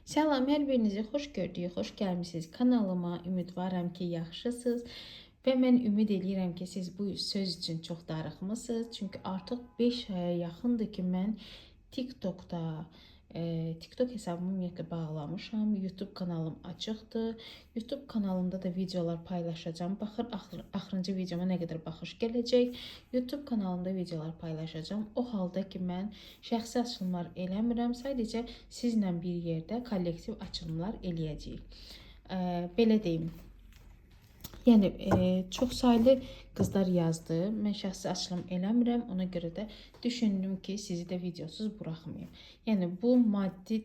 Salam, hər birinizi xoş gördük, xoş gəlmisiniz kanalıma. Ümidvaram ki, yaxşısınız və mən ümid edirəm ki, siz bu söz üçün çox darıxmısınız. Çünki artıq 5 aya yaxındır ki, mən TikTokda TikTok hesabımı ümumiyyətlə bağlamışam. YouTube kanalım açıqdır. YouTube kanalımda da videolar paylaşacağım. Baxın axırıncı videoma nə qədər baxış gələcək. YouTube kanalımda videolar paylaşacağım. O halda ki, mən şəxsi açılımlar eləmirəm. Sadəcə sizlə bir yerdə kollektiv açılımlar eləyəcəyik. Belə deyim. Yəni çox saylı qızlar yazdı. Mən şəxsi açılım eləmirəm. Ona görə də düşündüm ki, sizi də videosuz buraxmayım. Yəni bu maddi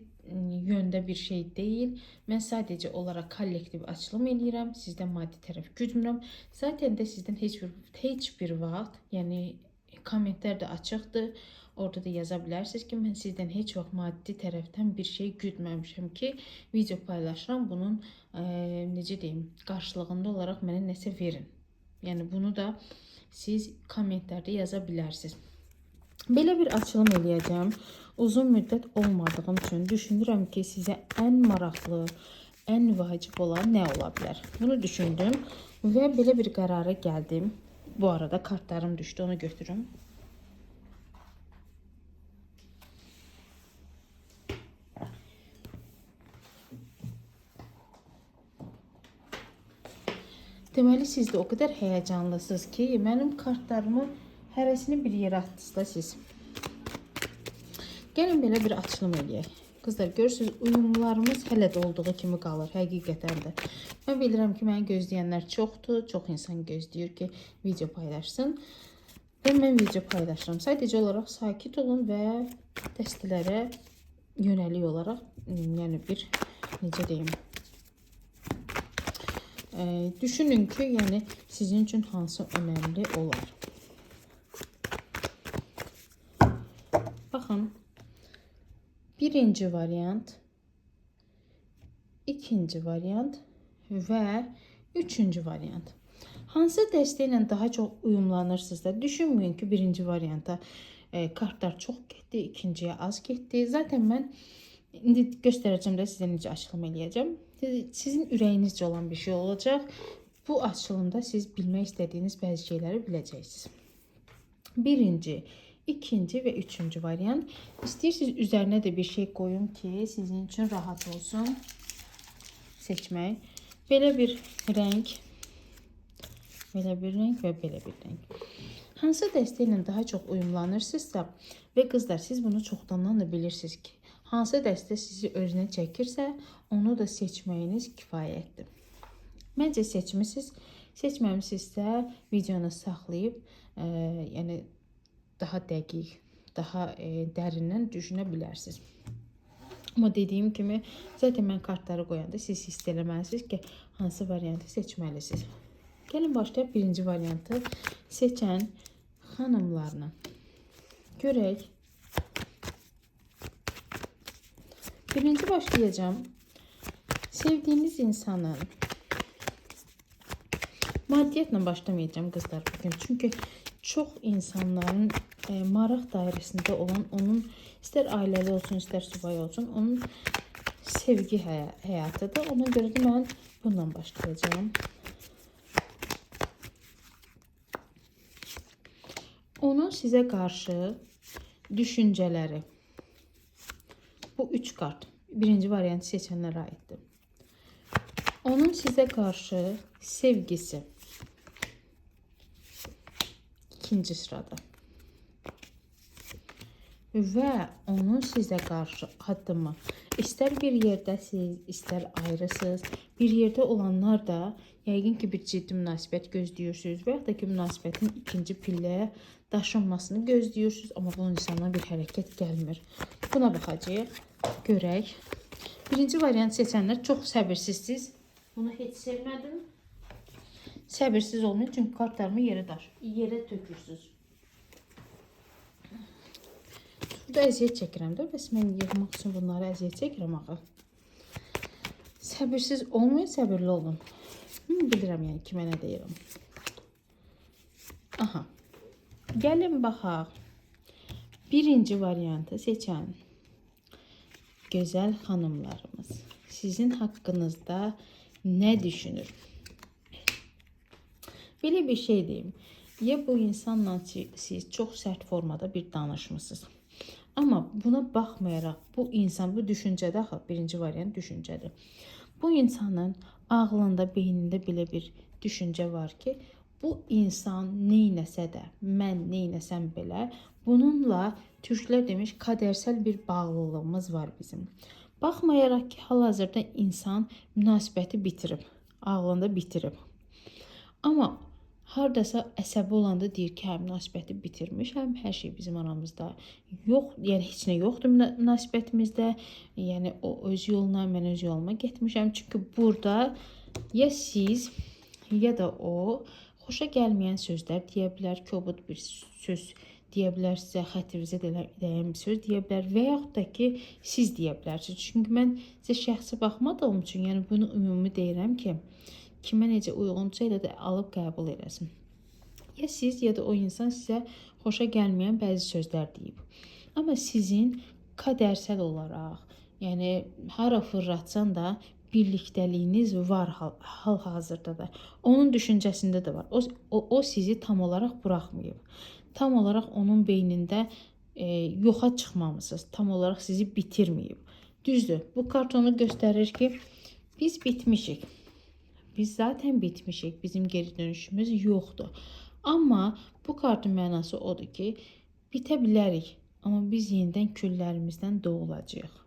yöndə bir şey deyil. Mən sadəcə olaraq kollektiv açılım eləyirəm. Sizdən maddi tərəf güdmürəm. Zaten də sizdən heç bir vaxt, yəni kommentlər də açıqdır. Orada da yaza bilərsiniz ki, mən sizdən heç vaxt maddi tərəfdən bir şey güdməmişəm ki, video paylaşıram. Bunun necə deyim, qarşılığında olaraq mənə nəsə verin. Yəni bunu da siz kommentlərdə yaza bilərsiniz. Belə bir açılım eləyəcəm. Uzun müddət olmadığım üçün düşünürəm ki, sizə ən maraqlı, ən vacib olan nə ola bilər? Bunu düşündüm və belə bir qərara gəldim. Bu arada kartlarım düşdü, onu götürüm. Deməli, siz də o qədər həyəcanlısınız ki, mənim kartlarımı hərəsini bir yerə atdınız da siz. Gəlin belə bir açılım eləyək. Qızlar, görürsünüz, uyumlarımız hələ də olduğu kimi qalır, həqiqətən də. Mən bilirəm ki, məni gözləyənlər çoxdur, çox insan gözləyir ki, video paylaşsın. Və mən video paylaşıram. Sadəcə olaraq sakit olun və dəstələrə yönəlik olaraq, yəni bir, necə deyim, düşünün ki, yəni sizin üçün hansı önəmli olar. Baxın, birinci variant, ikinci variant və üçüncü variant. Hansı dəstə ilə daha çox uyumlanırsınızsa, düşünməyin ki, birinci varianta kartlar çox getdi, ikinciyə az getdi. Zaten mən indi göstərəcəm də sizə necə açılım eləyəcəm. Sizin ürəyinizcə olan bir şey olacaq. Bu açılımda siz bilmək istədiyiniz bəzi şeyləri biləcəksiniz. Birinci, ikinci və üçüncü variant. İstəyirsiniz üzərinə də bir şey qoyum ki, sizin üçün rahat olsun seçmək. Belə bir rəng, belə bir rəng və belə bir rəng. Hansı dəstə ilə daha çox uyumlanırsınızsa və qızlar, siz bunu çoxdandan da bilirsiniz ki, hansı dəstə sizi özünə çəkirsə, onu da seçməyiniz kifayətdir. Məncə seçmisiniz, seçməmisinizsə videonu saxlayıb, yəni daha dəqiq, daha dərindən düşünə bilərsiniz. Amma dediyim kimi, zaten mən kartları qoyanda siz hiss eləməlisiniz ki, hansı variantı seçməlisiniz. Gəlin başlayaq birinci variantı seçən xanımlarla. Görək. Birinci başlayacağım. Sevdiyiniz insanın, maddiyyatla başlamayacağım qızlar bugün. Çünki çox insanların maraq dairəsində olan, onun istər ailəli olsun, istər subay olsun, onun sevgi həyatıdır. Ona görə də mən bundan başlayacağım. Onun sizə qarşı düşüncələri. Bu üç kart birinci variantı seçənlərə aiddir. Onun sizə qarşı sevgisi ikinci sırada. Və onun sizə qarşı addımı. İstər bir yerdəsiz, istər ayrısız. Bir yerdə olanlar da yəqin ki, bir ciddi münasibət gözləyirsiniz və ya da ki, münasibətin ikinci pilləyə daşınmasını gözləyirsiniz. Amma bunun insandan bir hərəkət gəlmir. Buna baxacağıq, görək. Birinci variant seçənlər çox səbirsizsiz. Bunu heç sevmədim. Səbirsiz olmayın, çünki kartlarımı yerə tökürsünüz. Burada əziyyət çəkirəm də, bəs mən yığmaq üçün bunları əziyyət çəkirəm axı. Səbirsiz olmayın, səbirli olun. Bilirəm yəni kimə nə deyirəm. Aha. Gəlin baxaq. Birinci variantı seçən gözəl xanımlarımız sizin haqqınızda nə düşünür? Belə bir şey deyim. Ya bu insanla siz çox sərt formada bir danışmısınız. Amma buna baxmayaraq bu insan, bu düşüncədə axı birinci variant düşüncədir. Bu insanın ağlında, beynində belə bir düşüncə var ki, bu insan neynəsə də, mən neynəsəm belə, bununla türklər demiş qədərsəl bir bağlılığımız var bizim. Baxmayaraq ki, hal-hazırda insan münasibəti bitirib, ağlında bitirib. Amma hardasa əsəbi olanda deyir ki, hə, münasibəti bitirmişəm, hər şey bizim aramızda yox, yəni heç nə yoxdur münasibətimizdə, yəni o öz yoluna, mən öz yoluma getmişəm. Çünki burada ya siz, ya da o xoşa gəlməyən sözlər deyə bilər, kobud bir söz deyə bilər, sizə xətrinizə dəyən bir söz deyə bilər və yaxud da ki, siz deyə bilərsiniz. Çünki mən sizə şəxsi baxmadığım üçün, yəni bunu ümumi deyirəm ki, kimə necə uyğunsa elə də alıb qəbul eləsin. Ya siz, ya da o insan sizə xoşa gəlməyən bəzi sözlər deyib. Amma sizin qədərsəl olaraq, yəni hara fırlatsan da birlikdəliyiniz var hal-hazırda da. Onun düşüncəsində də var. O sizi tam olaraq buraxmayıb. Tam olaraq onun beynində yoxa çıxmamısınız. Tam olaraq sizi bitirməyib. Düzdür, bu kart onu göstərir ki, biz bitmişik. Biz zaten bitmişik. Bizim geri dönüşümüz yoxdur. Amma bu kartın mənası odur ki, bitə bilərik. Amma biz yenidən küllərimizdən doğulacağıq.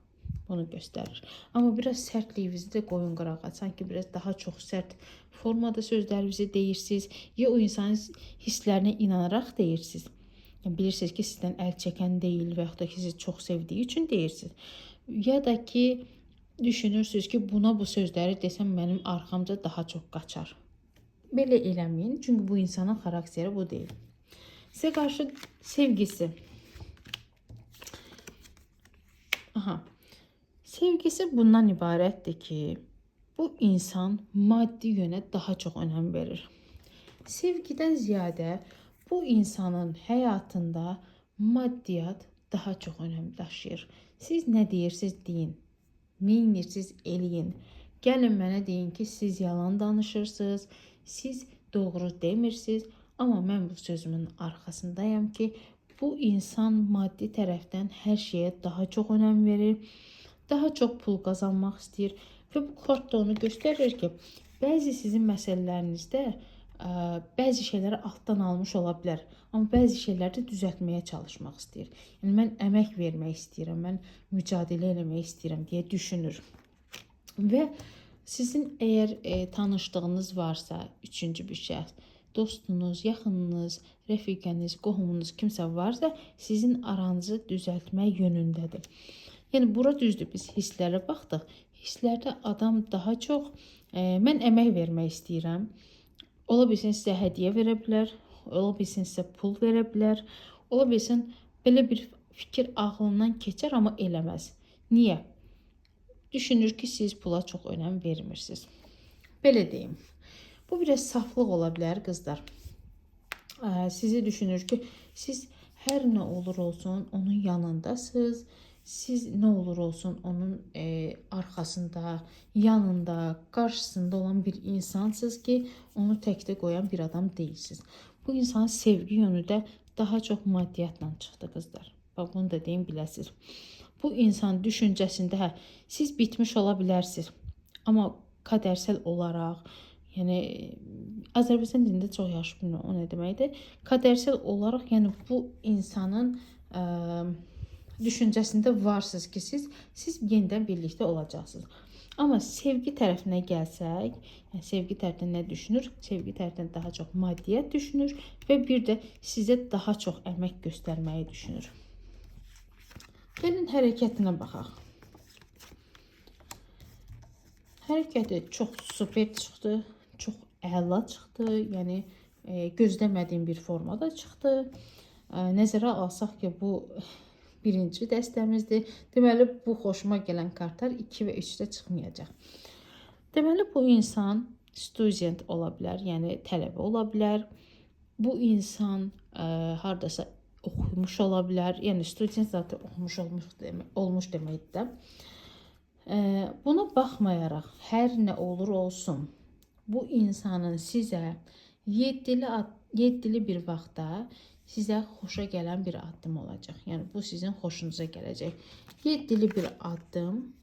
Bunu göstərir. Amma biraz sərtliyinizi də qoyun qırağa. Sanki biraz daha çox sərt formada sözlərinizi deyirsiniz. Ya o insanın hisslərinə inanaraq deyirsiniz. Yəni, bilirsiniz ki, sizdən əl çəkən deyil və yaxud da ki, sizi çox sevdiyi üçün deyirsiniz. Ya da ki, düşünürsünüz ki, buna bu sözləri desəm mənim arxamca daha çox qaçar. Belə eləməyin, çünki bu insanın xarakteri bu deyil. Sizə qarşı sevgisi. Sevgisi bundan ibarətdir ki, bu insan maddi yönə daha çox önəm verir. Sevgidən ziyadə bu insanın həyatında maddiyat daha çox önəm daşıyır. Siz nə deyirsiniz, deyin. Neyinirsiniz, eləyin. Gəlin mənə deyin ki, siz yalan danışırsınız, siz doğru demirsiniz. Amma mən bu sözümün arxasındayım ki, bu insan maddi tərəfdən hər şeyə daha çox önəm verir, daha çox pul qazanmaq istəyir. Və bu kart da onu göstərir ki, bəzi sizin məsələlərinizdə bəzi şeyləri altdan almış ola bilər. Amma bəzi şeyləri də düzəltməyə çalışmaq istəyir. Yəni, mən əmək vermək istəyirəm, mən mücadilə eləmək istəyirəm deyə düşünür. Və sizin əgər tanışdığınız varsa, üçüncü bir şəxs, dostunuz, yaxınınız, rəfiqəniz, qohumunuz kimsə varsa, sizin aranızı düzəltmək yönündədir. Yəni, bura düzdür, biz hisslərə baxdıq. Hisslərdə adam daha çox, mən əmək vermək istəyirəm. Ola bilsin, sizə hədiyyə verə bilər, ola bilsin, sizə pul verə bilər, ola bilsin, belə bir fikir ağlından keçər, amma eləməz. Niyə? Düşünür ki, siz pula çox önəm vermirsiniz. Belə deyim. Bu biraz saflıq ola bilər, qızlar. Sizi düşünür ki, siz hər nə olur olsun, onun yanındasınız. Siz nə olur olsun, onun arxasında, yanında, qarşısında olan bir insansınız ki, onu təkdə qoyan bir adam deyilsiniz. Bu insanın sevgi yönü də daha çox maddiyyatla çıxdı, qızlar. Bax, bunu da deyim, biləsiniz. Bu insan düşüncəsində, siz bitmiş ola bilərsiniz. Amma qədərsəl olaraq, yəni, Azərbaycan dilində çox yaxşı bilmirəm, o nə deməkdir. Qədərsəl olaraq, yəni, bu insanın düşüncəsində varsınız ki, siz yenidən birlikdə olacaqsınız. Amma sevgi tərəfinə gəlsək, yəni sevgi tərəfindən nə düşünür? Sevgi tərəfindən daha çox maddiyyat düşünür və bir də sizə daha çox əmək göstərməyi düşünür. Gəlin hərəkətinə baxaq. Hərəkəti çox super çıxdı, çox əla çıxdı, yəni gözləmədiyim bir formada çıxdı. Nəzərə alsaq ki, bu birinci dəstəmizdir. Deməli, bu xoşuma gələn kartlar 2 və 3-də çıxmayacaq. Deməli, bu insan student ola bilər, yəni tələbə ola bilər. Bu insan hardasa oxumuş ola bilər. Yəni, student zaten oxumuş olmuş deməkdir də. Buna baxmayaraq, hər nə olur olsun, bu insanın sizə yeddili bir vaxtda sizə xoşa gələn bir addım olacaq. Yəni bu sizin xoşunuza gələcək. Yeddili bir addım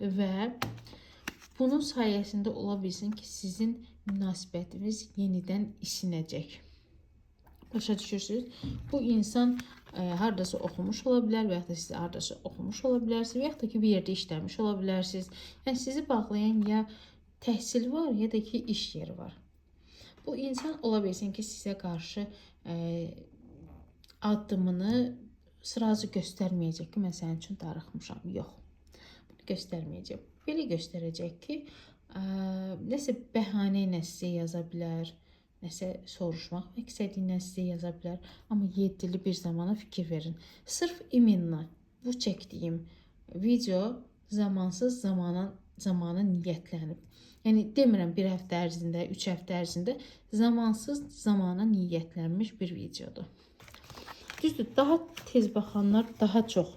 və bunun sayəsində ola bilsin ki, sizin münasibətiniz yenidən isinəcək. Başa düşürsünüz? Bu insan hardasa oxumuş ola bilər və ya da siz hardasa oxumuş ola bilərsiniz və ya da ki, bir yerdə işləmiş ola bilərsiniz. Yəni sizi bağlayan ya təhsil var, ya da ki, iş yeri var. Bu insan ola bilsin ki, sizə qarşı addımını sırası göstərməyəcək ki, mən sənin üçün darıxmışam. Yox. Bunu göstərməyəcək. Belə göstərəcək ki, nəsə bəhanə ilə sizə yaza bilər, nəsə soruşmaq məqsədilə sizə yaza bilər. Amma yeddili bir zamana fikir verin. Sırf iminlə bu çəkdiyim video zamansız zamana niyyətlənib. Yəni demirəm bir həftə ərzində, 3 həftə ərzində zamansız zamana niyyətlənmiş bir videodur. Düzdür, daha tez baxanlar daha çox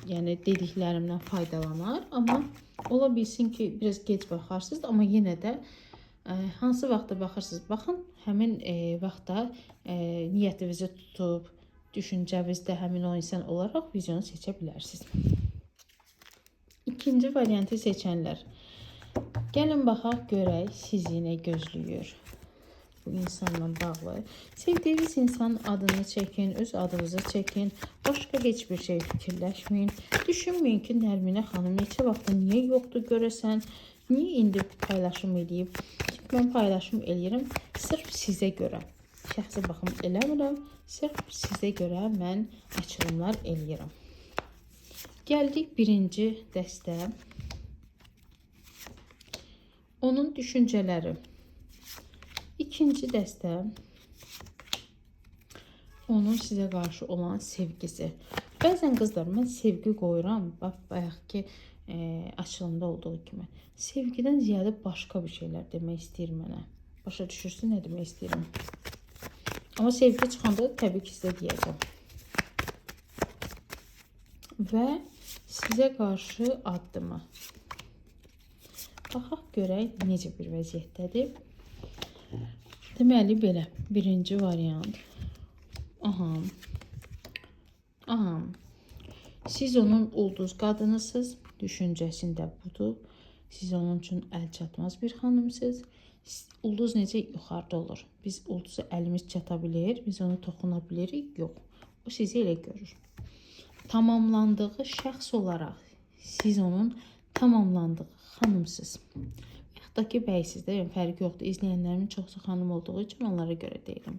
yəni dediklərimdən faydalanar, amma ola bilsin ki, biraz gec baxarsınız, amma yenə də hansı vaxtda baxırsınız, baxın, həmin vaxtda niyyətinizi tutub, düşüncəvinizdə həmin o insan olaraq videonu seçə bilərsiniz. İkinci variantı seçənlər. Gəlin baxaq, görək sizi nə gözləyir bu insanla bağlı. Sevdiyiniz insanın adını çəkin, öz adınızı çəkin, başqa heç bir şey fikirləşməyin. Düşünməyin ki, Nərminə xanım neçə vaxtda niyə yoxdur görəsən, niyə indi paylaşım eləyib? Mən paylaşım eləyirəm sırf sizə görə. Şəxsi baxım eləmirəm, sırf sizə görə mən açılımlar eləyirəm. Gəldik birinci dəstə. Onun düşüncələri. İkinci dəstə. Onun sizə qarşı olan sevgisi. Bəzən qızlar, mən sevgi qoyuram. Bayaq ki, açılımda olduğu kimi. Sevgidən ziyadə başqa bir şeylər demək istəyir mənə. Başa düşürsün, nə demək istəyirəm. Amma sevgi çıxanda təbii ki, sizə deyəcəm. Və sizə qarşı addımı. Baxaq, görək necə bir vəziyyətdədir. Deməli, belə. Birinci variant. Aha. Siz onun ulduz qadınısınız. Düşüncəsində budur. Siz onun üçün əl çatmaz bir xanımsınız. Ulduz necə yuxarıda olur? Biz ulduzu əlimiz çata bilir, biz onu toxuna bilirik? Yox. O sizi elə görür. Tamamlandığı şəxs olaraq siz onun tamamlandığı xanımsınız. Yaxud da ki, bəysizdə, yəni fərqi yoxdur. İzləyənlərimin çoxsu xanım olduğu üçün onlara görə deyirəm.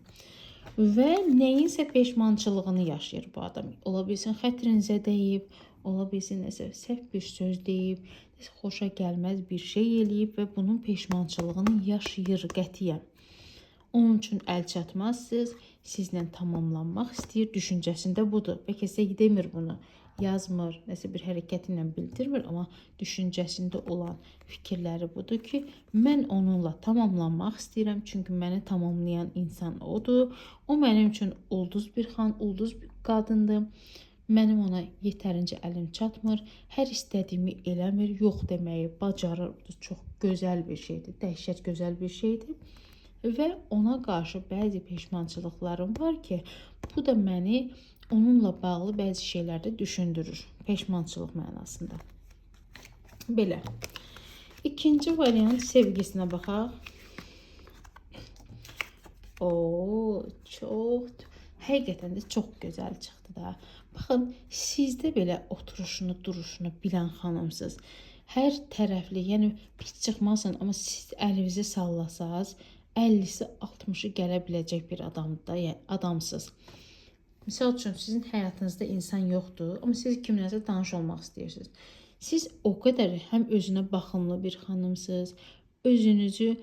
Və nəyinsə peşmançılığını yaşayır bu adam. Ola bilsin xətrinizə deyib, ola bilsin nəsə səhv bir söz deyib, nəsə xoşa gəlməz bir şey eləyib və bunun peşmançılığını yaşayır qətiyyən. Onun üçün əl çatmazsınız, sizlə tamamlanmaq istəyir, düşüncəsində budur. Bəlkə sizə demir bunu, yazmır, nəsə bir hərəkəti ilə bildirmir, amma düşüncəsində olan fikirləri budur ki, mən onunla tamamlanmaq istəyirəm, çünki məni tamamlayan insan odur. O mənim üçün ulduz bir qadındır. Mənim ona yetərincə əlim çatmır, hər istədiyimi eləmir, yox deməyi bacarır. Bu çox gözəl bir şeydir, dəhşət gözəl bir şeydir. Və ona qarşı bəzi peşmançılıqlarım var ki, bu da məni onunla bağlı bəzi şeylərdə düşündürür. Peşmançılıq mənasında. Belə. İkinci variant sevgisinə baxaq. Həqiqətən də çox gözəl çıxdı da. Baxın, sizdə belə oturuşunu, duruşunu bilən xanımsınız. Hər tərəfli, yəni pis çıxmasın, amma siz əlinizi sallasaz, 50-si 60-ı gələ biləcək bir adamsınız. Misal üçün, sizin həyatınızda insan yoxdur, amma siz kimlərsə tanış olmaq istəyirsiniz. Siz o qədər həm özünə baxımlı bir xanımsınız, özünüzü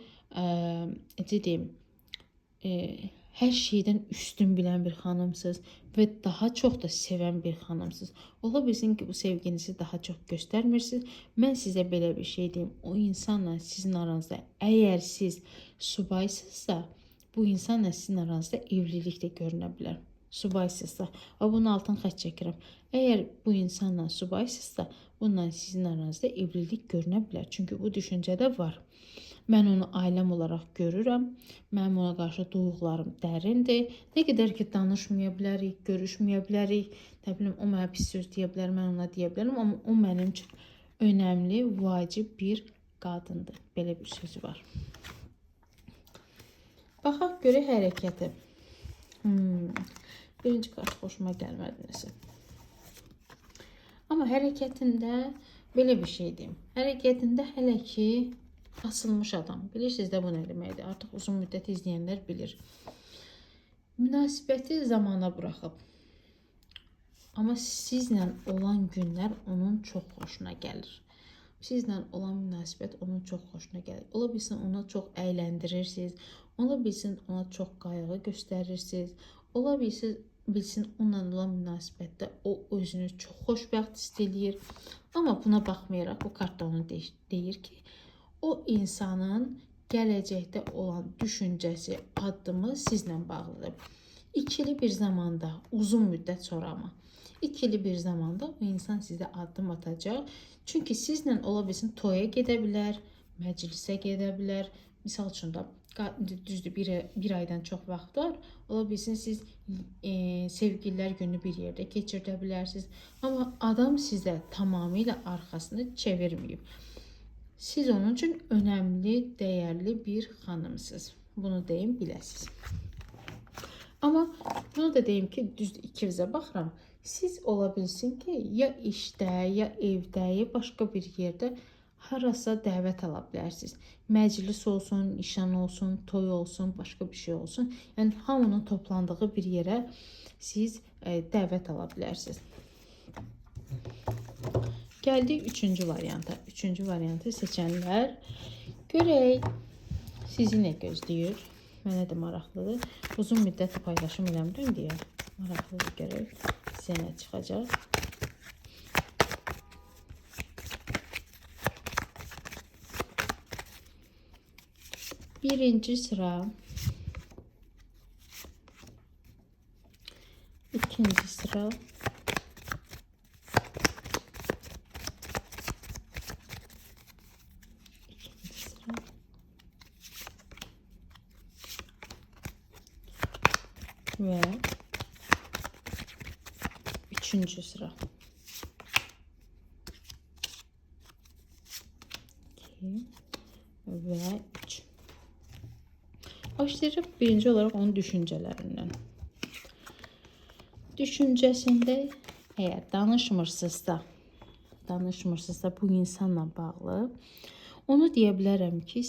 hər şeydən üstün bilən bir xanımsınız və daha çox da sevən bir xanımsınız. Ola bilsin ki, bu sevginizi daha çox göstərmirsiniz. Mən sizə belə bir şey deyim. O insanla sizin aranızda, əgər siz subaysınızsa, bu insanla sizin aranızda evlilik də görünə bilər. subaysızsa və bunun altını xətt çəkirəm. Əgər bu insanla subaysızsa, bununla sizin aranızda evlilik görünə bilər. Çünki bu düşüncədə var. Mən onu ailəm olaraq görürəm. Mənim ona qarşı duyğularım dərindir. Nə qədər ki danışmaya bilərik, görüşməyə bilərik, nə bilim o mənə pis söz deyə bilər, mən ona deyə bilərəm, amma o mənim üçün önəmli, vacib bir qadındır. Belə bir sözü var. Baxaq görək hərəkəti. Birinci kart xoşuma gəlmədi nəsə. Amma hərəkətində belə bir şey deyim. Hərəkətində hələ ki asılmış adam. Bilirsiniz də bu nə deməkdir? Artıq uzun müddət izləyənlər bilir. Münasibəti zamana buraxıb. Amma sizlə olan günlər onun çox xoşuna gəlir. Sizlə olan münasibət onun çox xoşuna gəlir. Ola bilsin ona çox əyləndirirsiniz. Ola bilsin ona çox qayğı göstərirsiniz. Ola bilsin onunla olan münasibətdə o özünü çox xoşbəxt hiss eləyir. Amma buna baxmayaraq bu kartda onu deyir ki, o insanın gələcəkdə olan düşüncəsi, addımı sizlə bağlıdır. İkili bir zamanda, uzun müddət sonra amma, ikili bir zamanda o insan sizə addım atacaq. Çünki sizlə ola bilsin toya gedə bilər, məclisə gedə bilər. Misal üçün də düzdür bir aydan çox vaxt var. Ola bilsin siz sevgililər günü bir yerdə keçirdə bilərsiniz. Amma adam sizə tamamilə arxasını çevirməyib. Siz onun üçün önəmli, dəyərli bir xanımsınız. Bunu deyim, biləsiniz. Amma bunu da deyim ki, düzdür ikinizə baxıram. Siz ola bilsin ki, ya işdə, ya evdə, ya başqa bir yerdə harasa dəvət ala bilərsiniz. Məclis olsun, nişan olsun, toy olsun, başqa bir şey olsun. Yəni hamının toplandığı bir yerə siz dəvət ala bilərsiniz. Gəldik üçüncü varianta. Üçüncü variantı seçənlər. Görək sizi nə gözləyir? Mənə də maraqlıdır. Uzun müddət paylaşım eləmirəm deyə maraqlıdır görək sizə nə çıxacaq. Birinci sıra, ikinci sıra, ve üçüncü sıra. 2 ve 3. Başlayacaq birinci olarak onun düşüncələrindən. Düşüncəsində eğer danışmırsınızsa bu insanla bağlı, onu deyə bilərəm ki,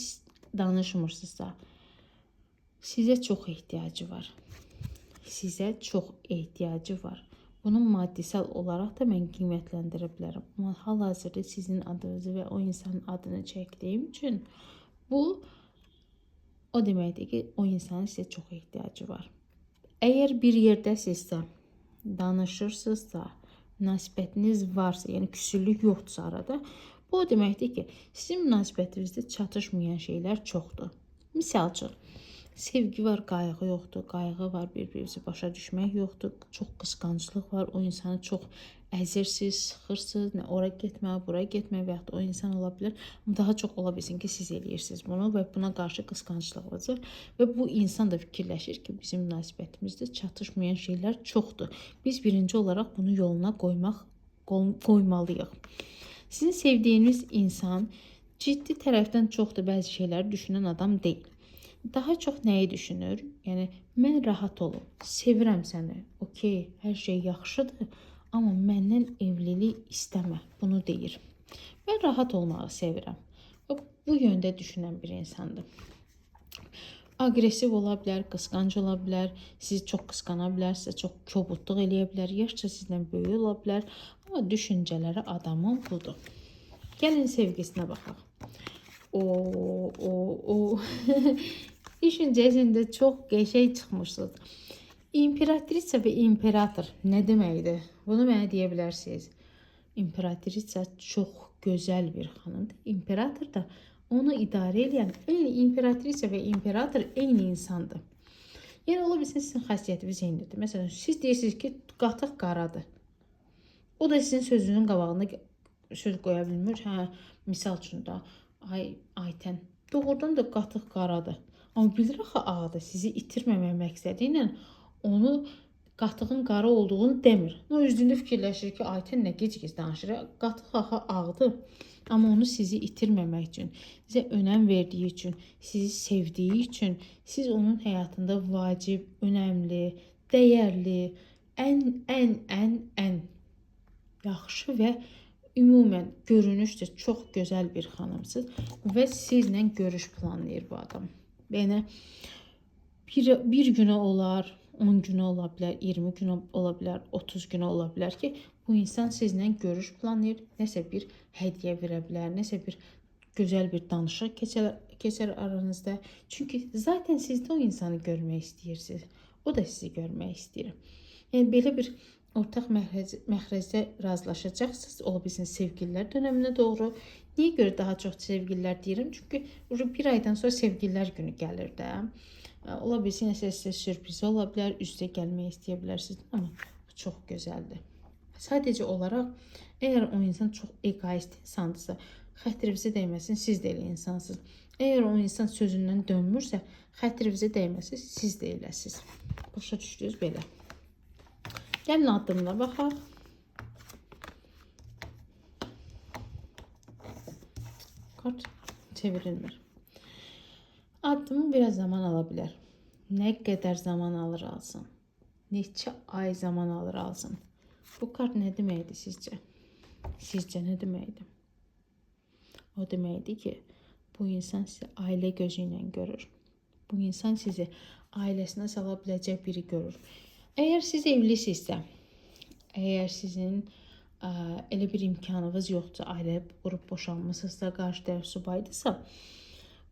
danışmırsınızsa sizə çox ehtiyacı var. Sizə çox ehtiyacı var. Bunun maddisel olaraq da mən qiymətləndirə bilərəm. Amma hal-hazırda sizin adınızı və o insanın adını çəkdiyim üçün bu o deməkdir ki, o insanın sizə çox ehtiyacı var. Əgər bir yerdəsinizsə, danışırsınızsa, münasibətiniz varsa, yəni küsürlük yoxdursa arada, bu o deməkdir ki, sizin münasibətinizdə çatışmayan şeylər çoxdur. Misal üçün, sevgi var, qayğı yoxdur, qayğı var, bir-birinizi başa düşmək yoxdur, çox qısqanclıq var, o insanı çox əzirsiniz, sıxırsınız, nə ora getmə, bura getmə və yaxud o insan ola bilər. Amma daha çox ola bilsin ki, siz eləyirsiniz bunu və buna qarşı qısqanclıq olacaq və bu insan da fikirləşir ki, bizim münasibətimizdə çatışmayan şeylər çoxdur. Biz birinci olaraq bunu yoluna qoymalıyıq. Sizin sevdiyiniz insan ciddi tərəfdən çox da bəzi şeyləri düşünən adam deyil. Daha çox nəyi düşünür? Yəni, mən rahat olum, sevirəm səni, okey, hər şey yaxşıdır, amma məndən evlilik istəmə, bunu deyir. Mən rahat olmağı sevirəm. Bu yöndə düşünən bir insandır. Agresiv ola bilər, qısqanc ola bilər, sizi çox qısqana bilər, sizə çox kobudluq eləyə bilər, yaşca sizdən böyük ola bilər, amma düşüncələri adamın budur. Gəlin sevgisinə baxaq. Düşüncəsində çox qəşəng çıxmışsınız. İmperatrisa və imperator nə deməkdir? Bunu mənə deyə bilərsiniz. İmperatrisa çox gözəl bir xanımdır. İmperator da onu idarə edən, eyni imperatrisa və imperator eyni insandır. Yəni ola bilsin sizin xasiyyətiniz eynidir. Məsələn, siz deyirsiniz ki, qatıq qaradır. O da sizin sözünün qabağında söz qoya bilmir. Hə, misal üçün də Aytən doğrudan da qatıq qaradır. Amma bilir axı ağdır. Sizi itirməmək məqsədi ilə onu qatığın qara olduğunu demir. O özündə fikirləşir ki, Aytən nə gec-gec danışır. Qatıq axı ağdır. Amma onu sizi itirməmək üçün, sizə önəm verdiyi üçün, sizi sevdiyi üçün, siz onun həyatında vacib, önəmli, dəyərli, ən yaxşı və ümumən görünüşdə çox gözəl bir xanımsınız və sizlə görüş planlayır bu adam. Yəni bir günə olar, 10 günə ola bilər, 20 günə ola bilər, 30 günə ola bilər ki, bu insan sizlə görüş planlayır, nəsə bir hədiyyə verə bilər, nəsə bir gözəl bir danışıq keçər aranızda. Çünki zaten siz də o insanı görmək istəyirsiniz. O da sizi görmək istəyir. Yəni belə bir ortaq məxrəcdə razılaşacaqsınız. Ola bilsin sevgililər dönəminə doğru. Niyə görə daha çox sevgililər deyirəm? Çünki bir aydan sonra sevgililər günü gəlir də. Ola bilsin sizə sürpriz ola bilər, üstə gəlmək istəyə bilərsiniz. Amma bu çox gözəldir. Sadəcə olaraq, əgər o insan çox egoist insandırsa, xətrinizə dəyməsin, siz də elə insansınız. Əgər o insan sözündən dönmürsə, xətrinizə dəyməsin, siz də eləsiniz. Başa düşdünüz belə. Gəlin addımına baxaq. Kart çevrilmir. Addımı biraz zaman ala bilər. Nə qədər zaman alır alsın. Neçə ay zaman alır alsın. Bu kart nə deməkdir sizcə? Sizcə nə deməkdir? O deməkdir ki, bu insan sizi ailə gözü ilə görür. Bu insan sizi ailəsinə sala biləcək biri görür. Əgər siz evlisinizsə, əgər sizin elə bir imkanınız yoxdursa, ailə qurub boşanmısınızsa, qarşı tərəf subaydırsa,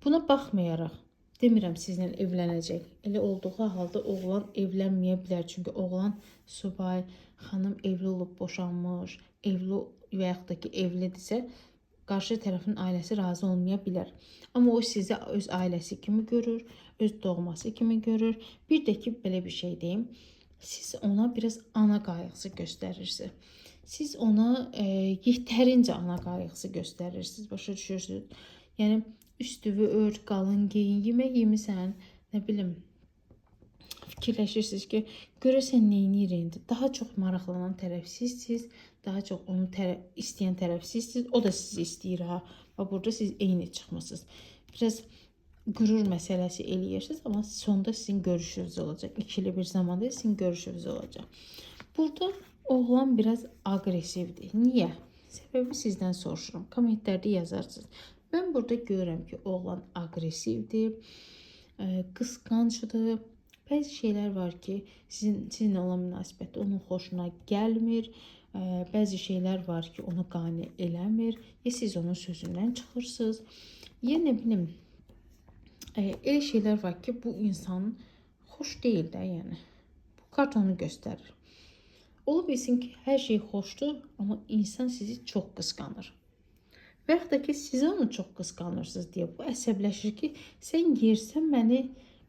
buna baxmayaraq, demirəm sizinlə evlənəcək. Elə olduğu halda oğlan evlənməyə bilər. Çünki oğlan subay, xanım evli olub boşanmış, evli və yaxud da ki, evlidirsə, qarşı tərəfin ailəsi razı olmaya bilər. Amma o sizi öz ailəsi kimi görür, öz doğması kimi görür. Bir də ki, belə bir şey deyim, siz ona biraz ana qayğısı göstərirsiniz. Siz ona yetərincə ana qayğısı göstərirsiniz. Başa düşürsünüz? Yəni, üstüvü ört, qalın geyin, yemək yemisən, nə bilim, fikirləşirsiniz ki, görəsən neyini indi? Daha çox maraqlanan tərəf sizsiniz, daha çox onu istəyən tərəf sizsiniz, o da sizi istəyir ha. Və burada siz eyni çıxmısınız. Biraz qürur məsələsi eləyirsiniz, amma sonda sizin görüşünüz olacaq. İkili bir zamanda sizin görüşünüz olacaq. Burada oğlan biraz aqressivdir. Niyə? Səbəbi sizdən soruşuram. Kommentlərdə yazarsınız. Mən burada görürəm ki, oğlan aqressivdir, qısqancdır. Bəzi şeylər var ki, sizinlə olan münasibətdə onun xoşuna gəlmir. Bəzi şeylər var ki, onu qane eləmir. Ya siz onun sözündən çıxırsınız. Ya nə bilim, elə şeylər var ki, bu insan xoş deyil də, yəni. Bu kart onu göstərir. Ola bilsin ki, hər şey xoşdur, amma insan sizi çox qısqanır. Və yaxud da ki, siz onu çox qısqanırsınız deyə bu əsəbləşir ki, sən yersən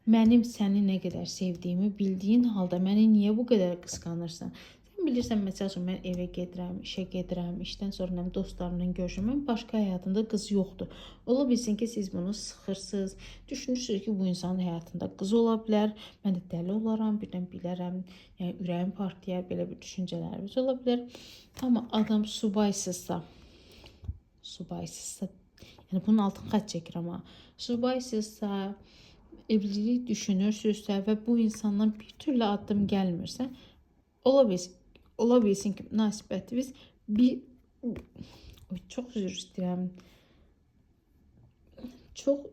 mənim səni nə qədər sevdiyimi bildiyin halda məni niyə bu qədər qısqanırsan? Sən bilirsən, məsəl üçün, mən evə gedirəm, işə gedirəm, işdən sonra dostlarımla görüşürəm, mən başqa həyatında qız yoxdur. Ola bilsin ki, siz bunu sıxırsınız, düşünürsünüz ki, bu insanın həyatında qız ola bilər, mən də dəli olaram, birdən bilərəm, yəni ürəyim partlayar, belə bir düşüncələrimiz ola bilər. Amma adam subaysızsa, yəni bunun altını xətt çəkirəm ha. Subaysızsa, evlilik düşünürsünüzsə və bu insandan bir türlü addım gəlmirsə, ola bilsin ki, münasibətiniz çox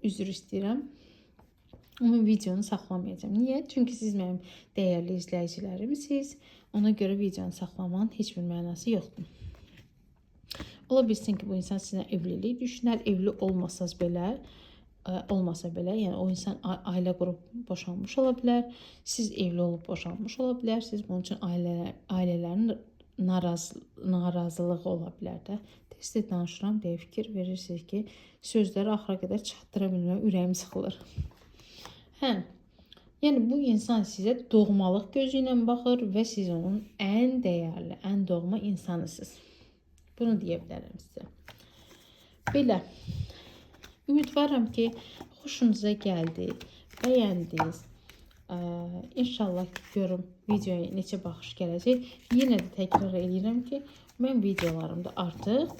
üzr istəyirəm. Amma videonu saxlamayacağım. Niyə? Çünki siz mənim dəyərli izləyicilərimsiniz. Ona görə videonu saxlamanın heç bir mənası yoxdur. Ola bilsin ki, bu insan sizinlə evlilik düşünər, evli olmasa belə, yəni o insan ailə qurub boşanmış ola bilər, siz evli olub boşanmış ola bilərsiniz, bunun üçün ailələrin narazılığı ola bilər də. Tez-tez danışıram deyə fikir verirsiniz ki, sözləri axıra qədər çatdıra bilmə, ürəyim sıxılır. Yəni bu insan sizə doğmalıq gözü ilə baxır və siz onun ən dəyərli, ən doğma insanısınız. Bunu deyə bilərəm sizə. Belə. Ümidvaram ki, xoşunuza gəldi, bəyəndiniz. İnşallah görüm videoya neçə baxış gələcək. Yenə də təkrar edirəm ki, mən videolarımda artıq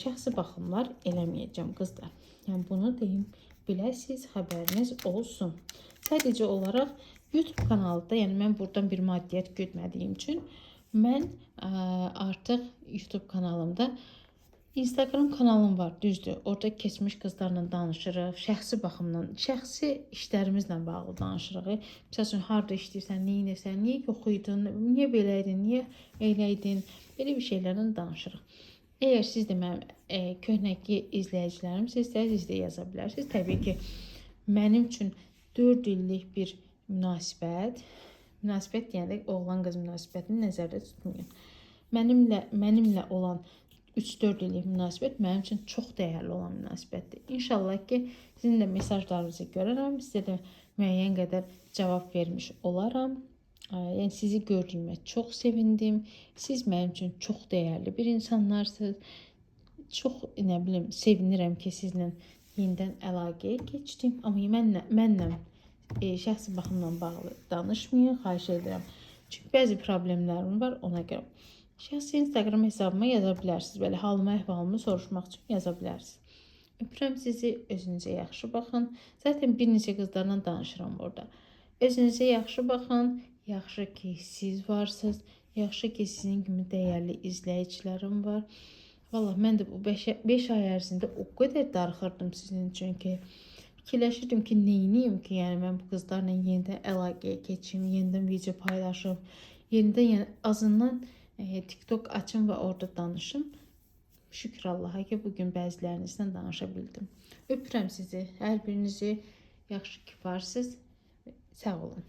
şəxsi baxımlar eləməyəcəm qızlar. Yəni bunu deyim, biləsiniz, xəbəriniz olsun. Sadəcə olaraq YouTube kanalında, yəni mən buradan bir maddiyyat gütmədiyim üçün mən artıq YouTube kanalımda Instagram kanalım var, düzdür. Orada keçmiş qızlarla danışırıq, şəxsi baxımdan, şəxsi işlərimizlə bağlı danışırıq. Məsələn, harda işləyirsən, nə edirsən, niyə yox idin, niyə belə idin, niyə elə idin, belə bir şeylərdən danışırıq. Əgər siz də mənim köhnəki izləyicilərimsinizsə, siz də yaza bilərsiniz. Təbii ki, mənim üçün 4 illik bir münasibət deyəndə oğlan-qız münasibətini nəzərdə tutmayın. Mənimlə olan 3-4 illik münasibət mənim üçün çox dəyərli olan münasibətdir. İnşallah ki, sizin də mesajlarınızı görərəm, sizə də müəyyən qədər cavab vermiş olaram. Yəni sizi gördüyümə çox sevindim. Siz mənim üçün çox dəyərli bir insanlarsınız. Çox, nə bilim, sevinirəm ki, sizlə yenidən əlaqəyə keçdim. Amma mənlə şəxsi baxımdan bağlı danışmayın, xahiş edirəm. Çünki bəzi problemlərim var, ona görə. Şəxsi Instagram hesabıma yaza bilərsiniz. Belə halımı, əhvalımı soruşmaq üçün yaza bilərsiniz. Öpürəm sizi, özünüzə yaxşı baxın. Zaten bir neçə qızlarla danışıram orada. Özünüzə yaxşı baxın. Yaxşı ki, siz varsınız. Yaxşı ki, sizin kimi dəyərli izləyicilərim var. Vallahi mən də bu 5 ay ərzində o qədər darıxırdım sizin üçün ki, fikirləşirdim ki, neyniyim ki, yəni mən bu qızlarla yenidən əlaqəyə keçim, yenidən video paylaşım, yenidən, yəni azından TikTok açım və orada danışım. Şükür Allaha ki, bugün bəzilərinizlə danışa bildim. Öpürəm sizi, hər birinizi, yaxşı ki varsınız. Sağ olun.